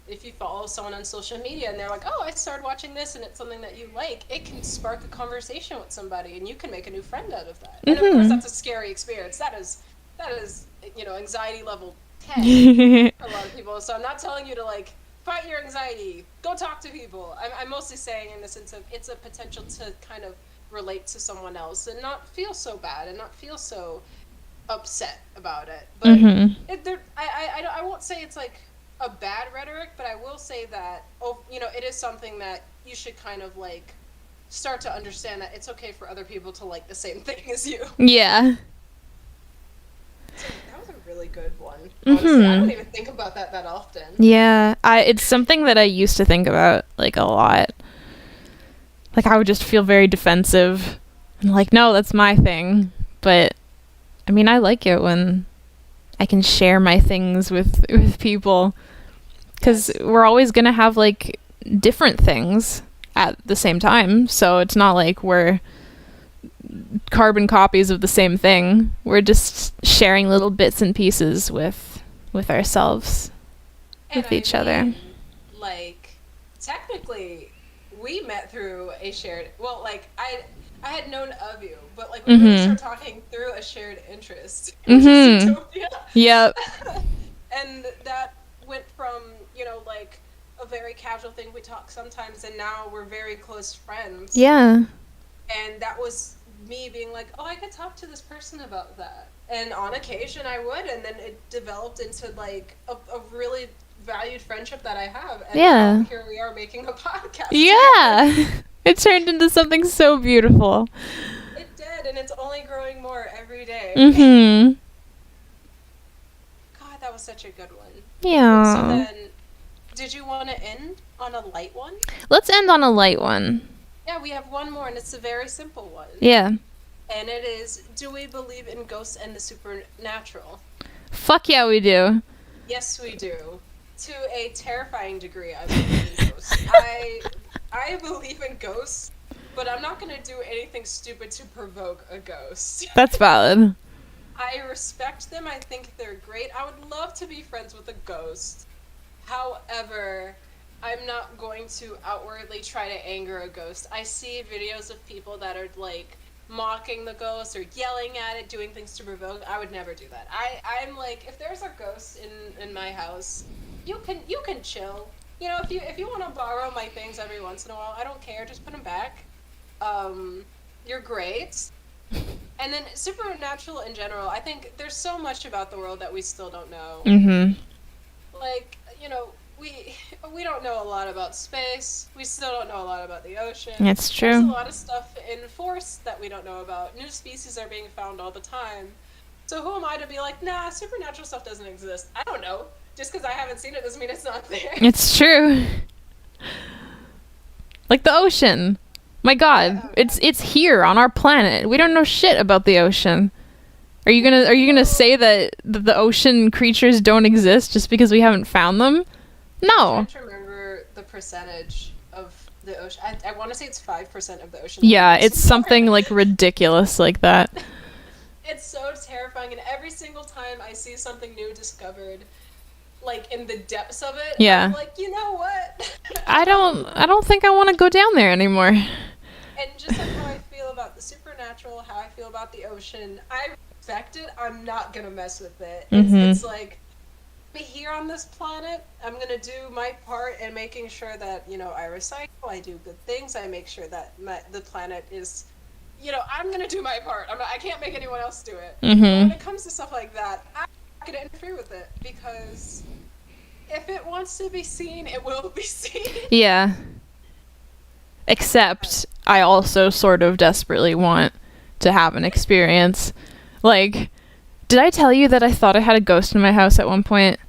if you follow someone on social media and they're like, oh, I started watching this and it's something that you like, it can spark a conversation with somebody and you can make a new friend out of that. And of course Mhm. that's a scary experience. That is anxiety level 10 for a lot of people. So I'm not telling you to like fight your anxiety, go talk to people. I'm mostly saying in the sense of it's a potential to kind of relate to someone else and not feel so bad and not feel so upset about it. But Mhm. I won't say it's like a bad rhetoric, but I will say that it is something that you should kind of like start to understand that it's okay for other people to like the same thing as you. Yeah. So that was a really good one. Honestly, I don't Mhm. even think about that often. Yeah. It's something that I used to think about like a lot. Like I would just feel very defensive and like, no, that's my thing. But I mean, I like it when I can share my things with people because Yes. we're always gonna have like different things at the same time. So it's not like we're carbon copies of the same thing. We're just sharing little bits and pieces with ourselves, And with I each other. mean, like, technically, we met through a shared. Well, like I had known of you, but like we really Mhm. started talking through a shared interest, which is Mhm. Utopia, Yep. and that went from like a very casual thing we talk sometimes, and now we're very close friends. Yeah. And that was me being like, oh, I could talk to this person about that. And on occasion I would, and then it developed into like a really valued friendship that I have. And now Yeah. here we are making a podcast together. Yeah. It turned into something so beautiful. It did, and it's only growing more every day. Mhm. God, that was such a good one. So Yeah. then, did you want to end on a light one? Let's end on a light one. Yeah, we have one more, and it's a very simple one. Yeah. And it is, do we believe in ghosts and the supernatural? Fuck yeah, we do. Yes, we do. To a terrifying degree, I believe in ghosts. I believe in ghosts, but I'm not going to do anything stupid to provoke a ghost. That's valid. I respect them. I think they're great. I would love to be friends with a ghost. However, I'm not going to outwardly try to anger a ghost. I see videos of people that are like mocking the ghost or yelling at it, doing things to provoke. I would never do that. I'm like, if there's a ghost in my house, you can chill. If you want to borrow my things every once in a while, I don't care. Just put them back. You're great. And then supernatural in general, I think there's so much about the world that we still don't know. Mm-hmm. Like, we don't know a lot about space. We still don't know a lot about the ocean. It's There's a true. lot of stuff in force that we don't know about. New species are being found all the time. So who am I to be like, nah, supernatural stuff doesn't exist? I don't know. Just because I haven't seen it doesn't mean it's not there. It's true. Like the ocean. My God, Yeah. it's here on our planet. We don't know shit about the ocean. Are you gonna say that the ocean creatures don't exist just because we haven't found them? I'm No. trying to remember the percentage of the ocean. I want to say it's 5% of the ocean. Yeah, that it's exists. something like ridiculous like that. It's so terrifying, and every single time I see something new discovered, like in the depths of it, Yeah. I'm like, you know what? I don't think I want to go down there anymore. And just like how I feel about the supernatural, how I feel about the ocean, I respect it. I'm not gonna mess with it. It's like, be here on this planet. I'm gonna do my part in making sure that I recycle, I do good things, I make sure that the planet is. I'm gonna do my part. I can't make anyone else do it. But when it comes to stuff like that, I'm not gonna interfere with it because if it wants to be seen, it will be seen. Yeah. Except I also sort of desperately want to have an experience. Like, did I tell you that I thought I had a ghost in my house at one point?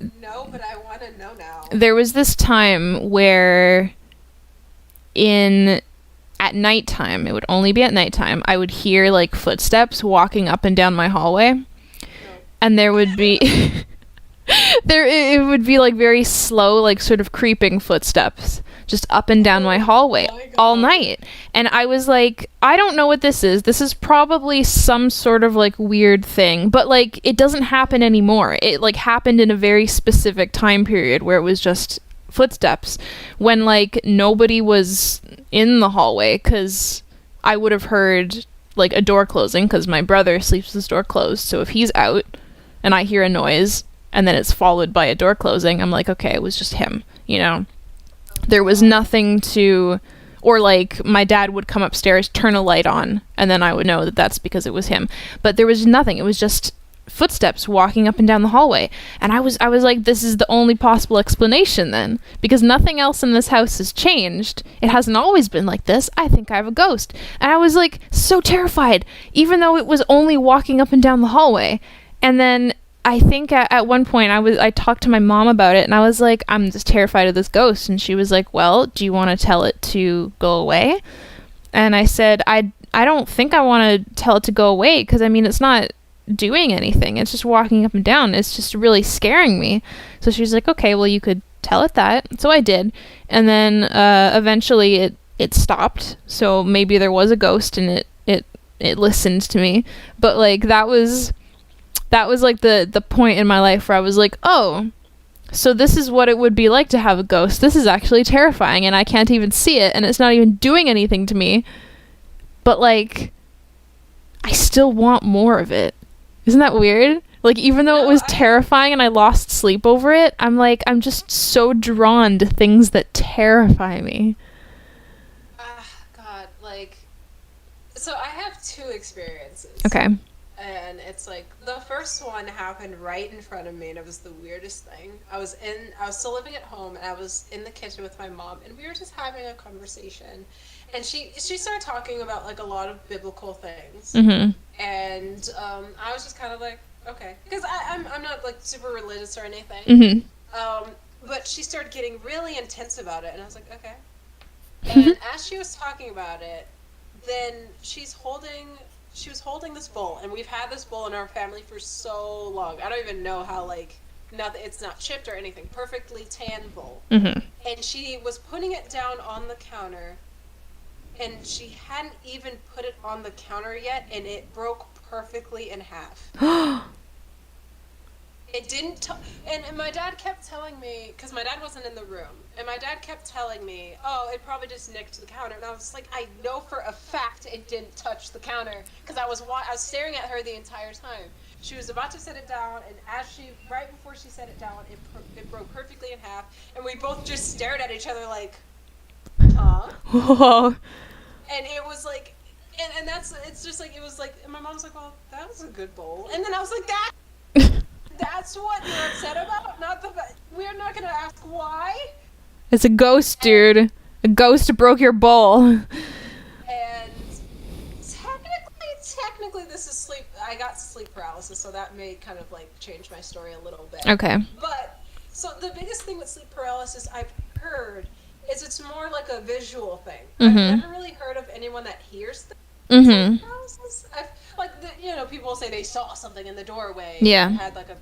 No, but I want to know now. There was this time where at nighttime, it would only be at nighttime, I would hear like footsteps walking up and down my hallway. No. And there would be it would be like very slow, like sort of creeping footsteps just up and down my hallway my all God. night. And I was like, I don't know what this is. This is probably some sort of like weird thing, but like it doesn't happen anymore. It like happened in a very specific time period where it was just footsteps when like nobody was in the hallway, because I would have heard like a door closing because my brother sleeps with his door closed. So if he's out and I hear a noise and then it's followed by a door closing, I'm like, okay, it was just him, There was nothing to, or like my dad would come upstairs, turn a light on, and then I would know that that's because it was him. But there was nothing. It was just footsteps walking up and down the hallway. And I was like, this is the only possible explanation then, because nothing else in this house has changed. It hasn't always been like this. I think I have a ghost. And I was like so terrified, even though it was only walking up and down the hallway. And then I think at one point I talked to my mom about it, and I was like, I'm just terrified of this ghost. And she was like, well, do you want to tell it to go away? And I said, I don't think I want to tell it to go away, because I mean, it's not doing anything. It's just walking up and down. It's just really scaring me. So she's like, okay, well, you could tell it that. So I did. And then eventually it stopped. So maybe there was a ghost and it listened to me. But like that was like the point in my life where I was like, oh, so this is what it would be like to have a ghost. This is actually terrifying, and I can't even see it, and it's not even doing anything to me. But like, I still want more of it. Isn't that weird? Like, even though it was terrifying and I lost sleep over it, I'm just so drawn to things that terrify me. God, like, so I have two experiences. Okay. And it's like, the first one happened right in front of me, and it was the weirdest thing. I was still living at home, and I was in the kitchen with my mom, and we were just having a conversation. And she started talking about like a lot of biblical things. Mm-hmm. And I was just kind of like, okay, because I'm not like super religious or anything. Mm-hmm. But she started getting really intense about it, and I was like, okay. And as she was talking about it, then she was holding this bowl, and we've had this bowl in our family for so long. I don't even know how, like, nothing, it's not chipped or anything. Perfectly tan bowl. Mm-hmm. And she was putting it down on the counter, and she hadn't even put it on the counter yet, and it broke perfectly in half. It didn't, and my dad kept telling me, because my dad wasn't in the room, and my dad kept telling me, oh, it probably just nicked the counter, and I was like, I know for a fact it didn't touch the counter, because I was staring at her the entire time. She was about to set it down, and right before she set it down, it broke perfectly in half, and we both just stared at each other like, huh? Whoa. And it was like, and it's just like, it was like, and my mom's like, well, that was a good bowl. And then I was like, that's what you're upset about? Not the fact, we're not gonna ask why? It's a ghost, dude. A ghost broke your bowl. And technically this is sleep, I got sleep paralysis, so that may kind of like change my story a little bit. Okay. But, so the biggest thing with sleep paralysis I've heard is it's more like a visual thing. I've never really heard of anyone that hears sleep paralysis. People say they saw something in the doorway. Yeah. And had like a,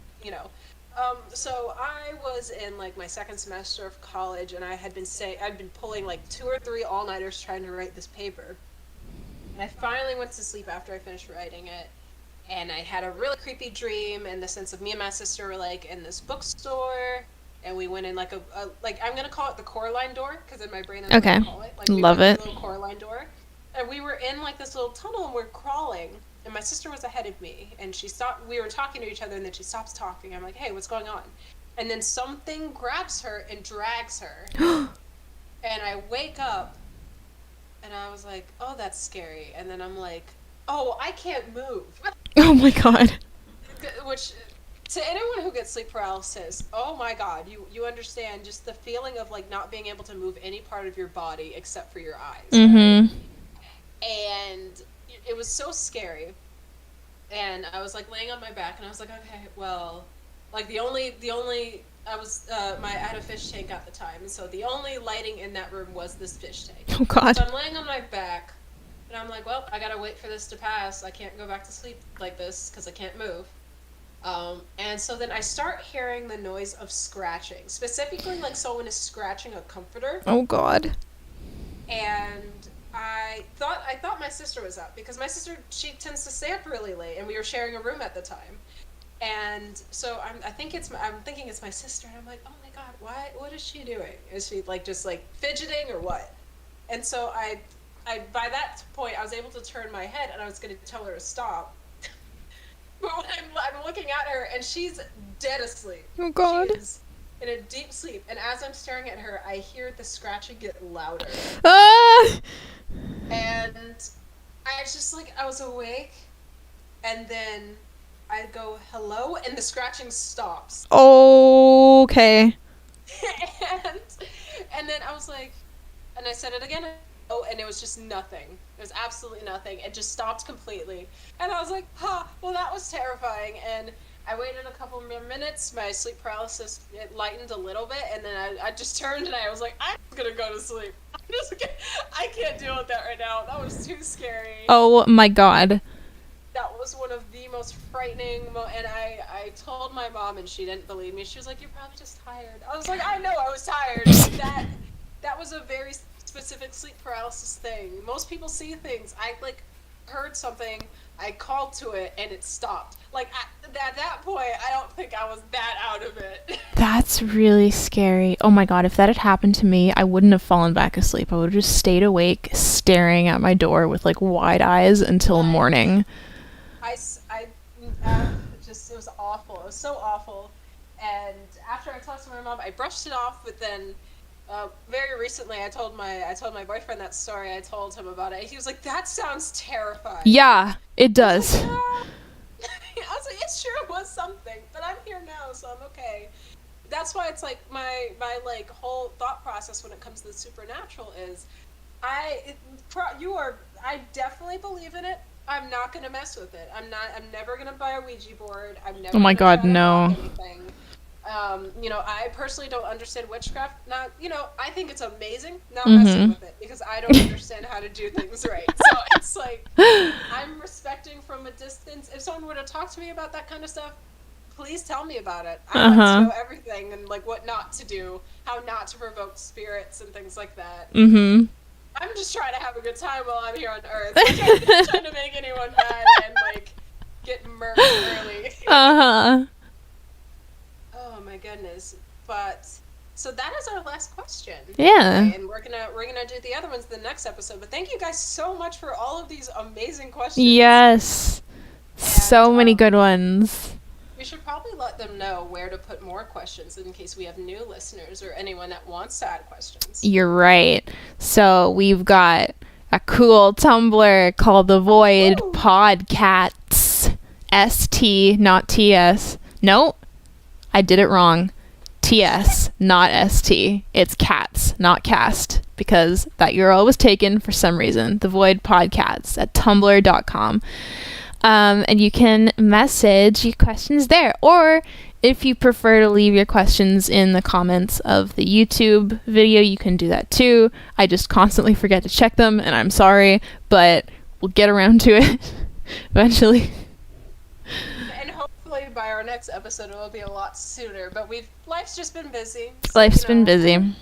so I was in like my second semester of college, and I'd been pulling like 2 or 3 all-nighters trying to write this paper. And I finally went to sleep after I finished writing it. And I had a really creepy dream in the sense of me and my sister were like in this bookstore, and we went in like I'm gonna call it the Coraline door, because in my brain that's what I call it. Like, Love it. Little Coraline door. And we were in like this little tunnel, and we're crawling. And my sister was ahead of me, and she stopped. We were talking to each other, and then she stops talking. I'm like, hey, what's going on? And then something grabs her and drags her. And I wake up, and I was like, oh, that's scary. And then I'm like, oh, I can't move. Oh my god. Which, to anyone who gets sleep paralysis, oh my god, you understand just the feeling of like not being able to move any part of your body except for your eyes. Right? And it was so scary. And I was like laying on my back, and I was like, okay, well, like the only I had a fish tank at the time, and so the only lighting in that room was this fish tank. Oh god. So I'm laying on my back, and I'm like, well, I gotta wait for this to pass. I can't go back to sleep like this because I can't move. And so then I start hearing the noise of scratching, specifically like someone is scratching a comforter. Oh god. And I thought my sister was up, because my sister, she tends to stay up really late, and we were sharing a room at the time. And so I'm thinking it's my sister, and I'm like, oh my god, what is she doing? Is she like just like fidgeting or what? And so I by that point I was able to turn my head, and I was going to tell her to stop. But when I'm looking at her, and she's dead asleep. Oh god. She is in a deep sleep, and as I'm staring at her, I hear the scratching get louder. Ah! And I was just like, I was awake, and then I go, hello, and the scratching stops. Okay. and then I was like, and I said it again, and it was just nothing. It was absolutely nothing. It just stopped completely. And I was like, well, that was terrifying. And I waited a couple more minutes. My sleep paralysis, it lightened a little bit, and then I just turned, and I was like, I'm gonna go to sleep. I can't deal with that right now. That was too scary. Oh my god. That was one of the most frightening and I told my mom, and she didn't believe me. She was like, you're probably just tired. I was like, I know I was tired. That was a very specific sleep paralysis thing. Most people see things. I like heard something, I called to it, and it stopped. Like at that point, I don't think I was that out of it. That's really scary. Oh my god, if that had happened to me, I wouldn't have fallen back asleep. I would have just stayed awake, staring at my door with like wide eyes until morning. It was awful. It was so awful. And after I talked to my mom, I brushed it off, but then very recently I told my boyfriend that story. I told him about it. He was like, that sounds terrifying. Yeah, it does. I was like, it sure was something, but I'm here now, so I'm okay. That's why it's like my like whole thought process when it comes to the supernatural is I definitely believe in it. I'm not gonna mess with it. I'm never gonna buy a Ouija board. I'm never. Oh my gonna god, try to no. hack anything. I personally don't understand witchcraft. I think it's amazing. Not messing with it, because I don't understand how to do things right. So it's like I'm respecting from a distance. If someone were to talk to me about that kind of stuff, please tell me about it. I like to know everything, and like what not to do, how not to provoke spirits and things like that. I'm just trying to have a good time while I'm here on Earth. I'm not trying to make anyone mad and like get murdered early. Oh my goodness! But so that is our last question. Yeah. Okay, and we're gonna do the other ones in the next episode. But thank you guys so much for all of these amazing questions. Yes. So many good ones. We should probably let them know where to put more questions in case we have new listeners or anyone that wants to add questions. You're right. So we've got a cool Tumblr called The Void Podcats. ST, not TS. No, I did it wrong. TS, not ST. It's cats, not cast, because that URL was taken for some reason. The Void Podcats at tumblr.com. And you can message your questions there. Or if you prefer to leave your questions in the comments of the YouTube video, you can do that too. I just constantly forget to check them, and I'm sorry, but we'll get around to it eventually. And hopefully by our next episode it will be a lot sooner, but life's just been busy. So, Life's been busy. And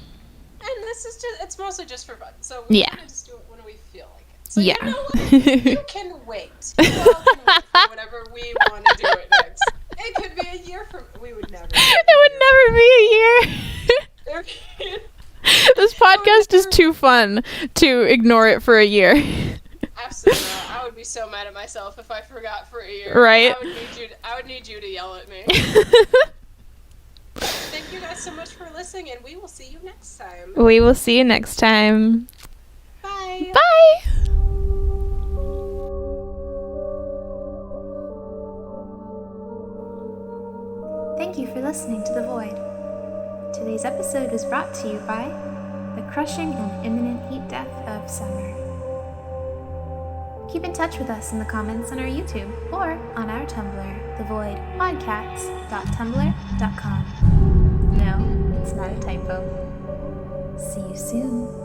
this is it's mostly just for fun. So we want to just do it when we feel like it. So yeah. You know what? You can wait. You all can wait for whenever we want to do it next. It could be a year from. We would never. It would never be a year. This podcast is too fun to ignore it for a year. Absolutely not. I would be so mad at myself if I forgot for a year. Right. I would need you to yell at me. Thank you guys so much for listening, and we will see you next time. We will see you next time. Bye. Bye. Thank you for listening to The Void. Today's episode was brought to you by the crushing and imminent heat death of summer. Keep in touch with us in the comments on our YouTube or on our Tumblr, thevoidpodcats.tumblr.com. No, it's not a typo. See you soon.